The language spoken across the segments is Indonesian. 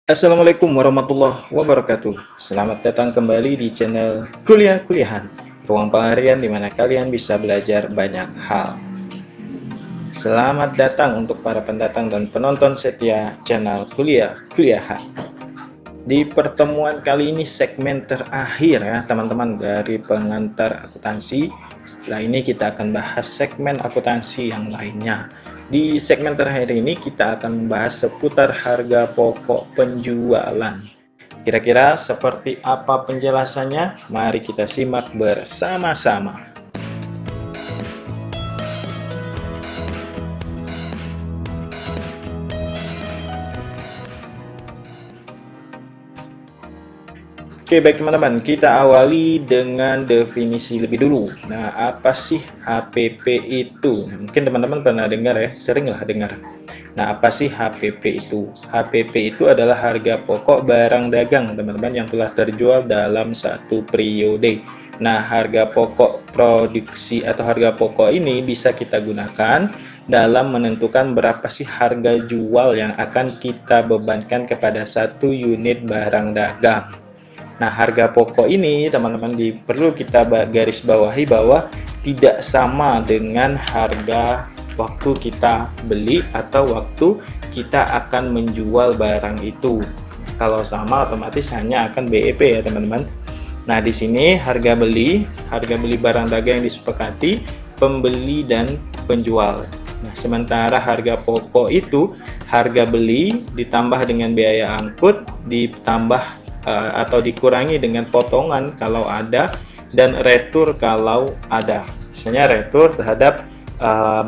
Assalamualaikum warahmatullahi wabarakatuh. Selamat datang kembali di channel Kuliah-Kuliahan, ruang pelarian di mana kalian bisa belajar banyak hal. Selamat datang untuk para pendatang dan penonton setia channel Kuliah-Kuliahan. Di pertemuan kali ini segmen terakhir ya teman-teman dari pengantar akuntansi. Setelah ini kita akan bahas segmen akuntansi yang lainnya. Di segmen terakhir ini kita akan membahas seputar harga pokok penjualan. Kira-kira seperti apa penjelasannya? Mari kita simak bersama-sama. Oke, baik teman-teman, kita awali dengan definisi lebih dulu. Nah, apa sih HPP itu? Mungkin teman-teman pernah dengar ya, seringlah dengar. Nah, apa sih HPP itu? HPP itu adalah harga pokok barang dagang, teman-teman, yang telah terjual dalam satu periode. Nah, harga pokok produksi atau harga pokok ini bisa kita gunakan dalam menentukan berapa sih harga jual yang akan kita bebankan kepada satu unit barang dagang. Nah, harga pokok ini teman-teman perlu kita garis bawahi bahwa tidak sama dengan harga waktu kita beli atau waktu kita akan menjual barang itu. Kalau sama otomatis hanya akan BEP ya teman-teman. Nah, di sini harga beli barang dagang yang disepakati pembeli dan penjual. Nah, sementara harga pokok itu harga beli ditambah dengan biaya angkut ditambah atau dikurangi dengan potongan kalau ada dan retur kalau ada. Misalnya retur terhadap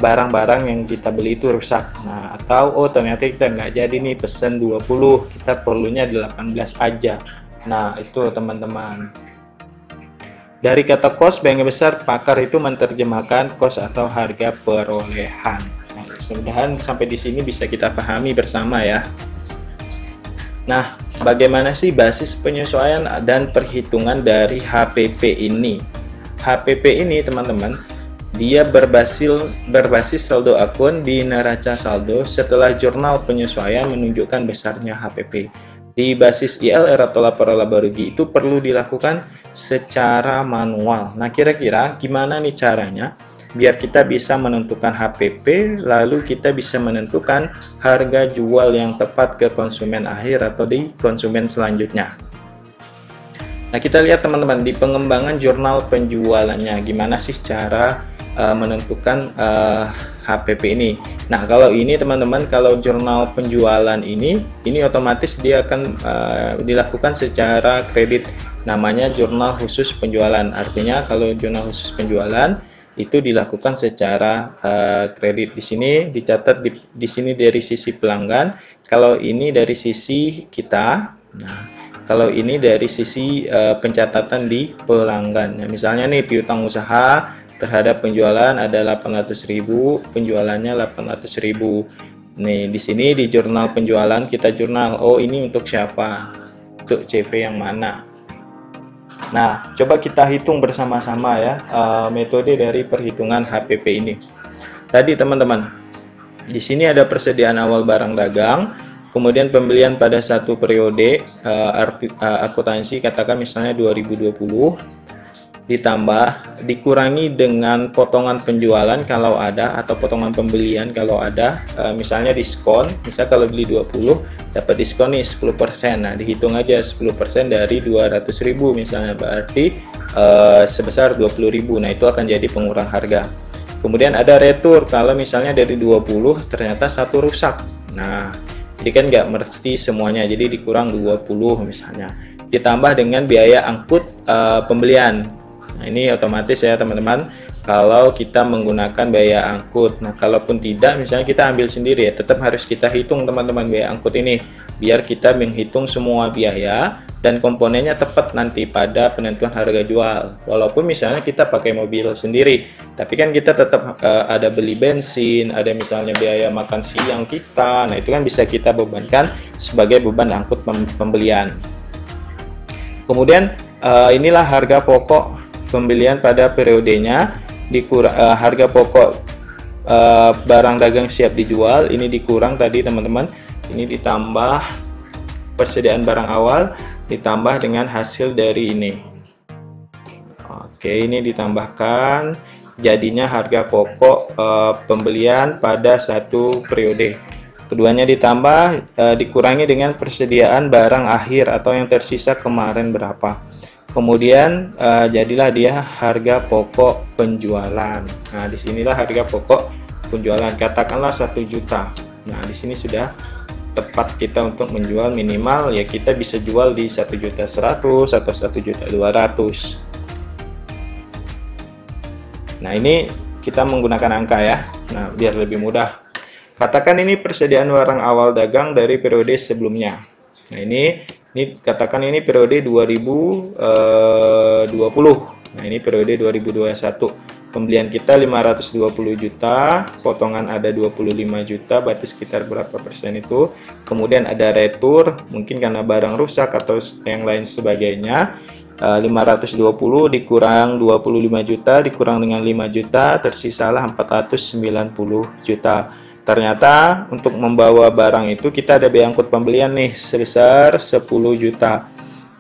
barang-barang yang kita beli itu rusak. Nah, atau ternyata kita nggak jadi nih pesen 20, kita perlunya 18 aja. Nah, itu teman-teman. Dari kata cost, sebagian besar pakar itu menerjemahkan cost atau harga perolehan. Nah, mudah-mudahan sampai di sini bisa kita pahami bersama ya. Nah, bagaimana sih basis penyesuaian dan perhitungan dari HPP ini? HPP ini teman-teman, dia berbasis saldo akun di neraca saldo setelah jurnal penyesuaian menunjukkan besarnya HPP. Di basis ILR atau laporan laba rugi itu perlu dilakukan secara manual. Nah, kira-kira gimana nih caranya? Biar kita bisa menentukan HPP, lalu kita bisa menentukan harga jual yang tepat ke konsumen akhir atau di konsumen selanjutnya. Nah, kita lihat teman-teman di pengembangan jurnal penjualannya, gimana sih cara menentukan HPP ini. Nah, kalau ini teman-teman, kalau jurnal penjualan ini otomatis dia akan dilakukan secara kredit, namanya jurnal khusus penjualan. Artinya kalau jurnal khusus penjualan itu dilakukan secara kredit. Di sini dicatat di sini dari sisi pelanggan, kalau ini dari sisi kita. Nah, kalau ini dari sisi pencatatan di pelanggan. Nah, misalnya nih piutang usaha terhadap penjualan ada 800.000, penjualannya 800.000. Nih, di sini di jurnal penjualan kita jurnal, oh ini untuk siapa? Untuk CV yang mana? Nah, coba kita hitung bersama-sama ya metode dari perhitungan HPP ini. Tadi teman-teman, di sini ada persediaan awal barang dagang, kemudian pembelian pada satu periode akuntansi, katakan misalnya 2020, ditambah dikurangi dengan potongan penjualan kalau ada atau potongan pembelian kalau ada, misalnya diskon, misal kalau beli 20 dapat diskon nih 10%. Nah, dihitung aja 10% dari 200.000 misalnya, berarti sebesar 20.000. Nah, itu akan jadi pengurang harga. Kemudian ada retur, kalau misalnya dari 20 ternyata satu rusak. Nah, jadi kan nggak mesti semuanya, jadi dikurang 20 misalnya, ditambah dengan biaya angkut pembelian. Nah, ini otomatis ya teman-teman, kalau kita menggunakan biaya angkut. Nah, kalaupun tidak, misalnya kita ambil sendiri ya, tetap harus kita hitung teman-teman biaya angkut ini, biar kita menghitung semua biaya dan komponennya tepat nanti pada penentuan harga jual. Walaupun misalnya kita pakai mobil sendiri, tapi kan kita tetap ada beli bensin, ada misalnya biaya makan siang kita. Nah, itu kan bisa kita bebankan sebagai beban angkut pembelian. Kemudian inilah harga pokok pembelian pada periodenya, harga pokok barang dagang siap dijual ini dikurang tadi teman-teman, ini ditambah persediaan barang awal ditambah dengan hasil dari ini. Oke, ini ditambahkan, jadinya harga pokok pembelian pada satu periode. Keduanya ditambah, dikurangi dengan persediaan barang akhir atau yang tersisa kemarin berapa. Kemudian jadilah dia harga pokok penjualan. Nah, disinilah harga pokok penjualan. Katakanlah 1 juta. Nah, di sini sudah tepat kita untuk menjual minimal ya, kita bisa jual di 1.100.000 atau 1.200.000. Nah, ini kita menggunakan angka ya. Nah, biar lebih mudah. Katakan ini persediaan barang awal dagang dari periode sebelumnya. Nah, ini katakan ini periode 2020. Nah, ini periode 2021. Pembelian kita 520 juta, potongan ada 25 juta, berarti sekitar berapa persen itu. Kemudian ada retur, mungkin karena barang rusak atau yang lain sebagainya. 520 dikurang 25 juta, dikurang dengan 5 juta, tersisalah 490 juta. Ternyata untuk membawa barang itu kita ada biaya angkut pembelian nih sebesar 10 juta.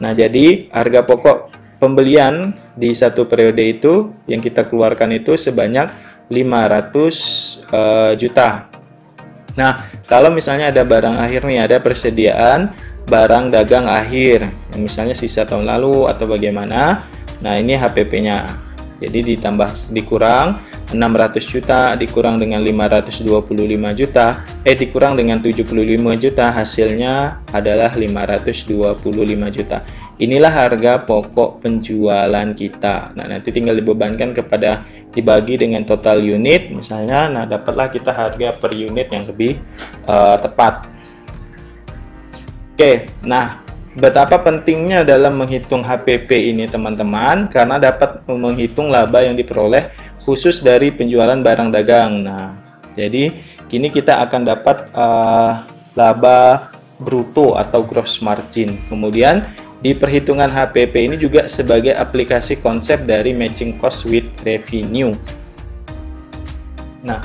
Nah, jadi harga pokok pembelian di satu periode itu yang kita keluarkan itu sebanyak 500 juta. Nah, kalau misalnya ada barang akhir nih, ada persediaan barang dagang akhir, misalnya sisa tahun lalu atau bagaimana. Nah, ini HPP-nya. Jadi dikurang 600 juta, dikurang dengan 525 juta, dikurang dengan 75 juta, hasilnya adalah 525 juta. Inilah harga pokok penjualan kita. Nah, nanti tinggal dibebankan kepada dibagi dengan total unit misalnya. Nah, dapatlah kita harga per unit yang lebih tepat. Oke, nah betapa pentingnya dalam menghitung HPP ini teman-teman, karena dapat menghitung laba yang diperoleh khusus dari penjualan barang dagang. Nah, jadi kini kita akan dapat laba bruto atau gross margin. Kemudian di perhitungan HPP ini juga sebagai aplikasi konsep dari matching cost with revenue. Nah,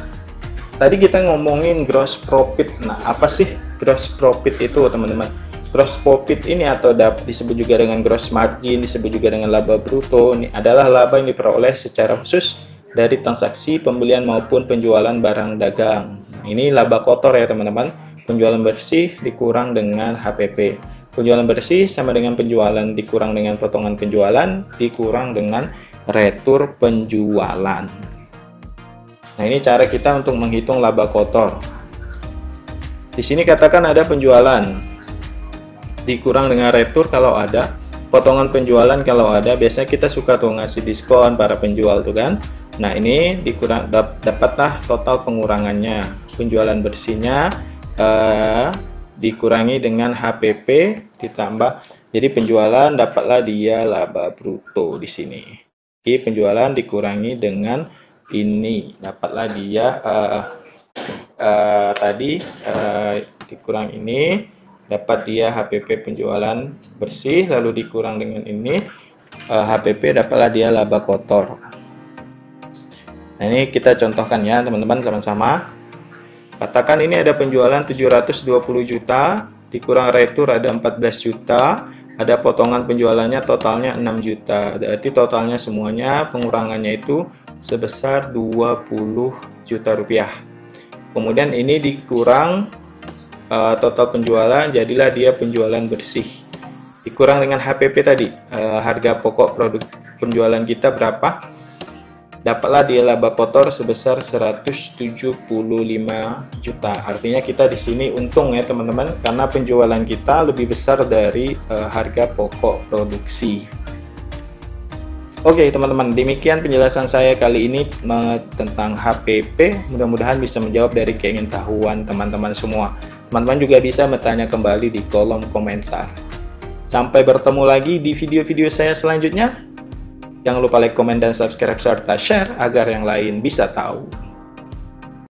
tadi kita ngomongin gross profit. Nah, apa sih gross profit itu, teman-teman? Gross profit ini atau disebut juga dengan gross margin, disebut juga dengan laba bruto, ini adalah laba yang diperoleh secara khusus dari transaksi pembelian maupun penjualan barang dagang. Nah, ini laba kotor ya teman-teman. Penjualan bersih dikurang dengan HPP. Penjualan bersih sama dengan penjualan dikurang dengan potongan penjualan dikurang dengan retur penjualan. Nah, ini cara kita untuk menghitung laba kotor. Di sini katakan ada penjualan dikurang dengan retur kalau ada, potongan penjualan kalau ada. Biasanya kita suka tuh ngasih diskon para penjual tuh kan. Nah, ini dikurang, dapatlah total pengurangannya. Penjualan bersihnya dikurangi dengan HPP ditambah, jadi penjualan dapatlah dia laba bruto di sini. Oke, penjualan dikurangi dengan ini dapatlah dia tadi dikurang ini dapat dia HPP penjualan bersih, lalu dikurang dengan ini HPP dapatlah dia laba kotor. Nah, ini kita contohkan ya teman-teman sama-sama. Katakan ini ada penjualan 720 juta, dikurang retur ada 14 juta, ada potongan penjualannya totalnya 6 juta. Berarti totalnya semuanya pengurangannya itu sebesar 20 juta rupiah. Kemudian ini dikurang total penjualan, jadilah dia penjualan bersih. Dikurang dengan HPP tadi, harga pokok produk penjualan kita berapa? Dapatlah dia laba kotor sebesar 175 juta. Artinya kita di sini untung ya teman-teman, karena penjualan kita lebih besar dari harga pokok produksi. Oke teman-teman, demikian penjelasan saya kali ini tentang HPP. Mudah-mudahan bisa menjawab dari keingintahuan teman-teman semua. Teman-teman juga bisa bertanya kembali di kolom komentar. Sampai bertemu lagi di video-video saya selanjutnya. Jangan lupa like, komen, dan subscribe serta share agar yang lain bisa tahu.